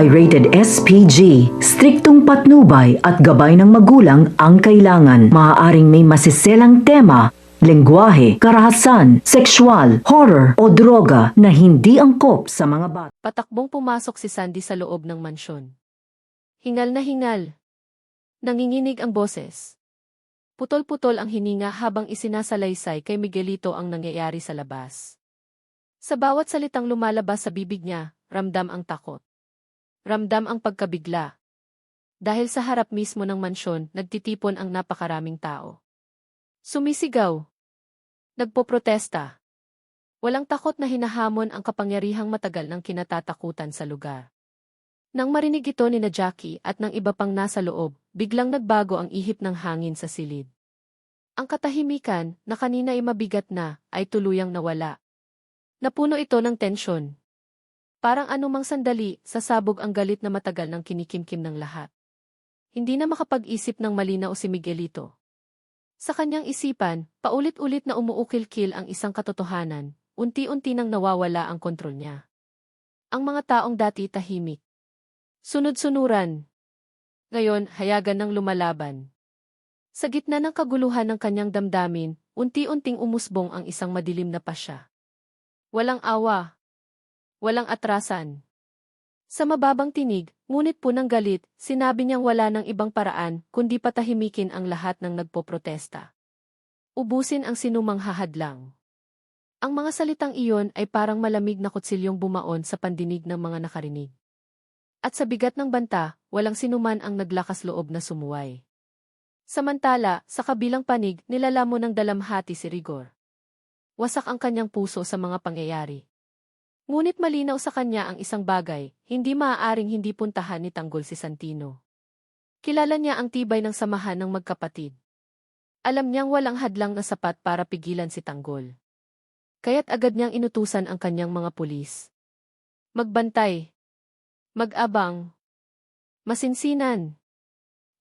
ay rated SPG. Striktong patnubay at gabay ng magulang ang kailangan. Maaaring may masiselang tema, lengguwahe, karahasan, sexual, horror o droga na hindi angkop sa mga bata. Patakbong pumasok si Sandy sa loob ng mansyon. Hingal na hingal. Nanginginig ang boses. Putol-putol ang hininga habang isinasalaysay kay Miguelito ang nangyayari sa labas. Sa bawat salitang lumalabas sa bibig niya, ramdam ang takot. Ramdam ang pagkabigla. Dahil sa harap mismo ng mansyon, nagtitipon ang napakaraming tao. Sumisigaw. Nagpoprotesta. Walang takot na hinahamon ang kapangyarihang matagal ng kinatatakutan sa lugar. Nang marinig ito ni Jackie at ng iba pang nasa loob, biglang nagbago ang ihip ng hangin sa silid. Ang katahimikan, na kanina ay mabigat na, ay tuluyang nawala. Napuno ito ng tensyon. Parang anumang sandali, sasabog ang galit na matagal ng kinikimkim ng lahat. Hindi na makapag-isip ng malinaw si Miguelito. Sa kanyang isipan, paulit-ulit na umuukil-kil ang isang katotohanan, unti-unti nang nawawala ang kontrol niya. Ang mga taong dati tahimik. Sunod-sunuran. Ngayon, hayagan ng lumalaban. Sa gitna ng kaguluhan ng kanyang damdamin, unti-unting umusbong ang isang madilim na pasya. Walang awa. Walang atrasan. Sa mababang tinig, ngunit punang galit, sinabi niyang wala ng ibang paraan kundi patahimikin ang lahat ng nagpoprotesta. Ubusin ang sinumang hahadlang. Ang mga salitang iyon ay parang malamig na kutsilyong bumaon sa pandinig ng mga nakarinig. At sa bigat ng banta, walang sinuman ang naglakas loob na sumuway. Samantala, sa kabilang panig, nilalamon ng dalamhati si Rigor. Wasak ang kanyang puso sa mga pangyayari. Ngunit malinaw sa kanya ang isang bagay, hindi maaaring hindi puntahan ni Tanggol si Santino. Kilala niya ang tibay ng samahan ng magkapatid. Alam niyang walang hadlang na sapat para pigilan si Tanggol. Kaya't agad niyang inutusan ang kanyang mga pulis. Magbantay. Mag-abang. Masinsinan.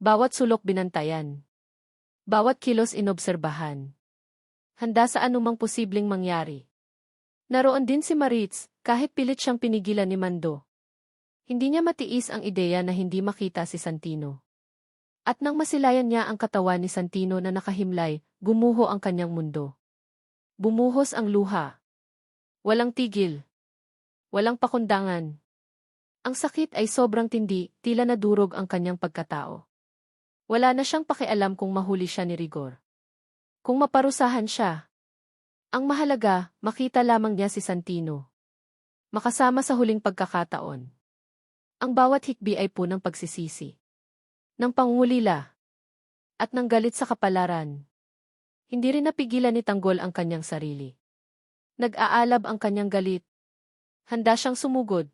Bawat sulok binantayan. Bawat kilos inobserbahan. Handa sa anumang posibleng mangyari. Naroon din si Maritz, kahit pilit siyang pinigilan ni Mando. Hindi niya matiis ang ideya na hindi makita si Santino. At nang masilayan niya ang katawan ni Santino na nakahimlay, gumuho ang kanyang mundo. Bumuhos ang luha. Walang tigil. Walang pakundangan. Ang sakit ay sobrang tindi, tila nadurog ang kanyang pagkatao. Wala na siyang pakialam kung mahuli siya ni Rigor. Kung maparusahan siya. Ang mahalaga, makita lamang niya si Santino. Makasama sa huling pagkakataon. Ang bawat hikbi ay punang pagsisisi. Ng pangungulila. At ng galit sa kapalaran. Hindi rin napigilan ni Tanggol ang kanyang sarili. Nag-aalab ang kanyang galit. Handa siyang sumugod.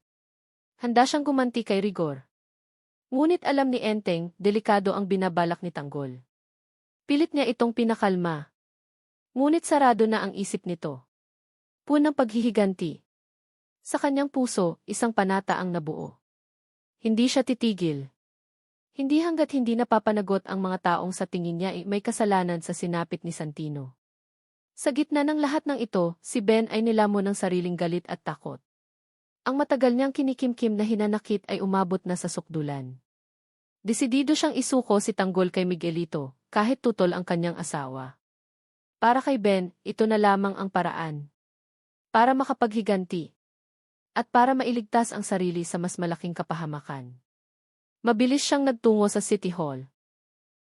Handa siyang gumanti kay Rigor. Ngunit alam ni Enteng, delikado ang binabalak ni Tanggol. Pilit niya itong pinakalma. Ngunit sarado na ang isip nito. Punang paghihiganti. Sa kanyang puso, isang panata ang nabuo. Hindi siya titigil. Hindi hanggat hindi napapanagot ang mga taong sa tingin niya ay may kasalanan sa sinapit ni Santino. Sa gitna ng lahat ng ito, si Ben ay nilamon ng sariling galit at takot. Ang matagal niyang kinikimkim na hinanakit ay umabot na sa sukdulan. Desidido siyang isuko si Tanggol kay Miguelito, kahit tutol ang kanyang asawa. Para kay Ben, ito na lamang ang paraan. Para makapaghiganti. At para mailigtas ang sarili sa mas malaking kapahamakan. Mabilis siyang nagtungo sa City Hall.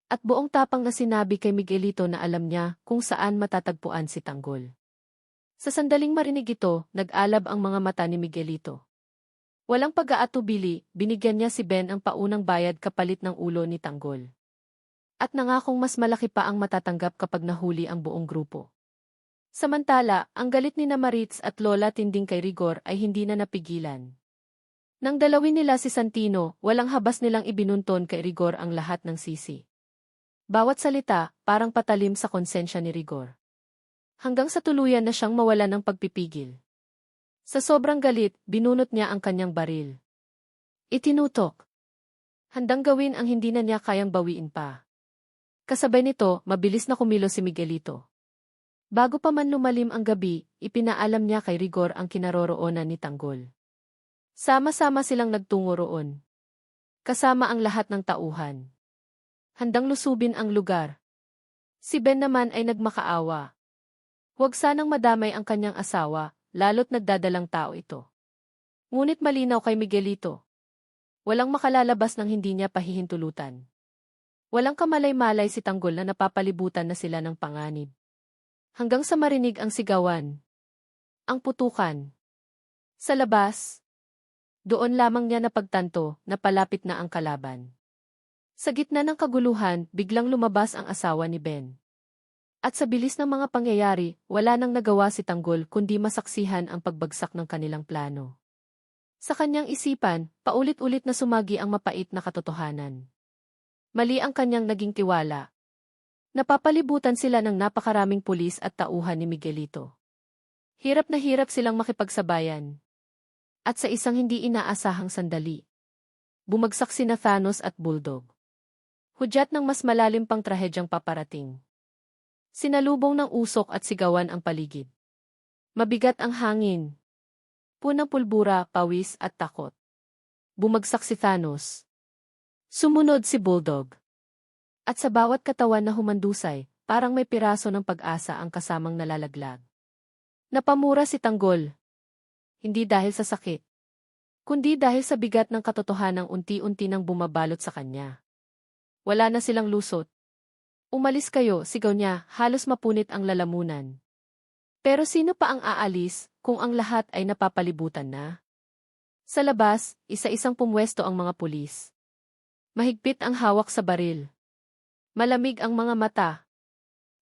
At buong tapang na sinabi kay Miguelito na alam niya kung saan matatagpuan si Tanggol. Sa sandaling marinig ito, nag-alab ang mga mata ni Miguelito. Walang pag-aatubili, binigyan niya si Ben ang paunang bayad kapalit ng ulo ni Tanggol. At nangakong mas malaki pa ang matatanggap kapag nahuli ang buong grupo. Samantala, ang galit ni Maritz at Lola Tinding kay Rigor ay hindi na napigilan. Nang dalawin nila si Santino, walang habas nilang ibinunton kay Rigor ang lahat ng sisi. Bawat salita, parang patalim sa konsensya ni Rigor. Hanggang sa tuluyan na siyang mawala ng pagpipigil. Sa sobrang galit, binunot niya ang kanyang baril. Itinutok. Handang gawin ang hindi na niya kayang bawiin pa. Kasabay nito, mabilis na kumilos si Miguelito. Bago pa man lumalim ang gabi, ipinaalam niya kay Rigor ang kinaroroonan ni Tanggol. Sama-sama silang nagtungo roon. Kasama ang lahat ng tauhan. Handang lusubin ang lugar. Si Ben naman ay nagmakaawa. Huwag sanang madamay ang kanyang asawa, lalo't nagdadalang tao ito. Ngunit malinaw kay Miguelito. Walang makalalabas nang hindi niya pahihintulutan. Walang kamalay-malay si Tanggol na napapalibutan na sila ng panganib. Hanggang sa marinig ang sigawan. Ang putukan. Sa labas. Doon lamang niya napagtanto na palapit na ang kalaban. Sa gitna ng kaguluhan, biglang lumabas ang asawa ni Ben. At sa bilis ng mga pangyayari, wala nang nagawa si Tanggol kundi masaksihan ang pagbagsak ng kanilang plano. Sa kanyang isipan, paulit-ulit na sumagi ang mapait na katotohanan. Mali ang kanyang naging tiwala. Napapalibutan sila ng napakaraming pulis at tauhan ni Miguelito. Hirap na hirap silang makipagsabayan. At sa isang hindi inaasahang sandali, bumagsak sina Thanos at Bulldog. Hudyat ng mas malalim pang trahedyang paparating. Sinalubong ng usok at sigawan ang paligid. Mabigat ang hangin. Punang pulbura, pawis at takot. Bumagsak si Thanos. Sumunod si Bulldog. At sa bawat katawan na humandusay, parang may piraso ng pag-asa ang kasamang nalalaglag. Napamura si Tanggol. Hindi dahil sa sakit, kundi dahil sa bigat ng katotohanang unti-unti nang bumabalot sa kanya. Wala na silang lusot. Umalis kayo, sigaw niya, halos mapunit ang lalamunan. Pero sino pa ang aalis kung ang lahat ay napapalibutan na? Sa labas, isa-isang pumwesto ang mga pulis. Mahigpit ang hawak sa baril. Malamig ang mga mata.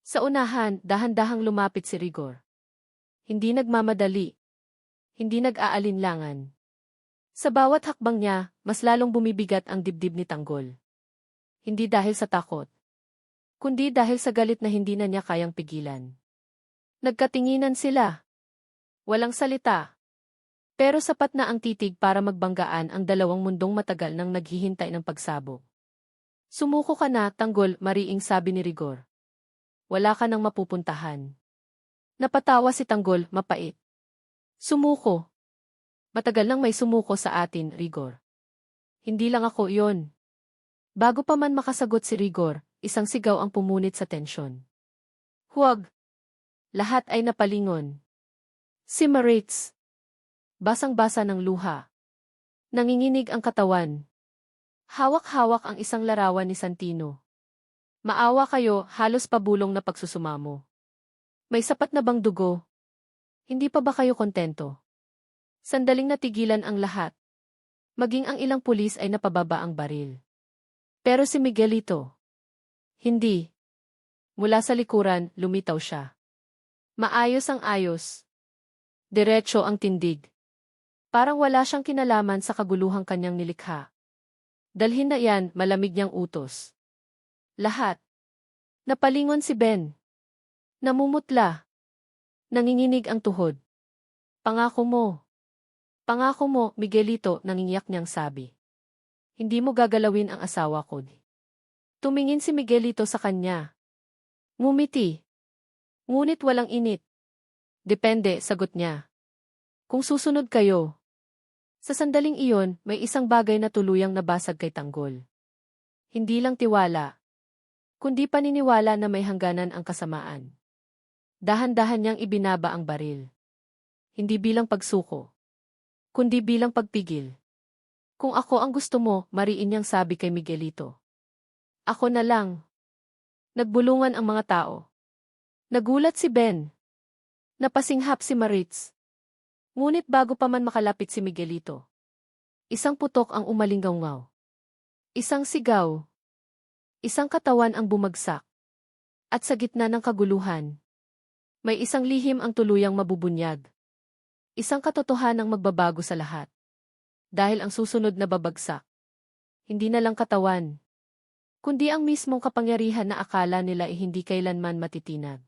Sa unahan, dahan-dahang lumapit si Rigor. Hindi nagmamadali. Hindi nag-aalinlangan. Sa bawat hakbang niya, mas lalong bumibigat ang dibdib ni Tanggol. Hindi dahil sa takot, kundi dahil sa galit na hindi na niya kayang pigilan. Nagkatinginan sila. Walang salita. Pero sapat na ang titig para magbanggaan ang dalawang mundong matagal nang naghihintay ng pagsabog. Sumuko ka na, Tanggol, mariing sabi ni Rigor. Wala ka nang mapupuntahan. Napatawa si Tanggol, mapait. Sumuko. Matagal nang may sumuko sa atin, Rigor. Hindi lang ako iyon. Bago pa man makasagot si Rigor, isang sigaw ang pumunit sa tensyon. Huwag. Lahat ay napalingon. Si Maritz. Basang-basa ng luha. Nanginginig ang katawan. Hawak-hawak ang isang larawan ni Santino. Maawa kayo, halos pabulong na pagsusumamo. May sapat na bang dugo? Hindi pa ba kayo kontento? Sandaling natigilan ang lahat. Maging ang ilang pulis ay napababa ang baril. Pero si Miguelito, hindi. Mula sa likuran, lumitaw siya. Maayos ang ayos. Diretso ang tindig. Parang wala siyang kinalaman sa kaguluhang kanyang nilikha. Dalhin na yan, malamig niyang utos. Lahat. Napalingon si Ben. Namumutla. Nanginginig ang tuhod. Pangako mo, Miguelito, nangingiyak niyang sabi. Hindi mo gagalawin ang asawa ko. Tumingin si Miguelito sa kanya. Ngumiti. Ngunit walang init. Depende, sagot niya. Kung susunod kayo. Sa sandaling iyon, may isang bagay na tuluyang nabasag kay Tanggol. Hindi lang tiwala, kundi paniniwala na may hangganan ang kasamaan. Dahan-dahan niyang ibinaba ang baril. Hindi bilang pagsuko, kundi bilang pagpigil. Kung ako ang gusto mo, mariin niyang sabi kay Miguelito. Ako na lang. Nagbulungan ang mga tao. Nagulat si Ben. Napasinghap si Maritz. Ngunit bago pa man makalapit si Miguelito, isang putok ang umalinggaw-ngaw. Isang sigaw. Isang katawan ang bumagsak. At sa gitna ng kaguluhan, may isang lihim ang tuluyang mabubunyag. Isang katotohanang magbabago sa lahat. Dahil ang susunod na babagsak, hindi na lang katawan, kundi ang mismong kapangyarihan na akala nila ay hindi kailanman matitinag.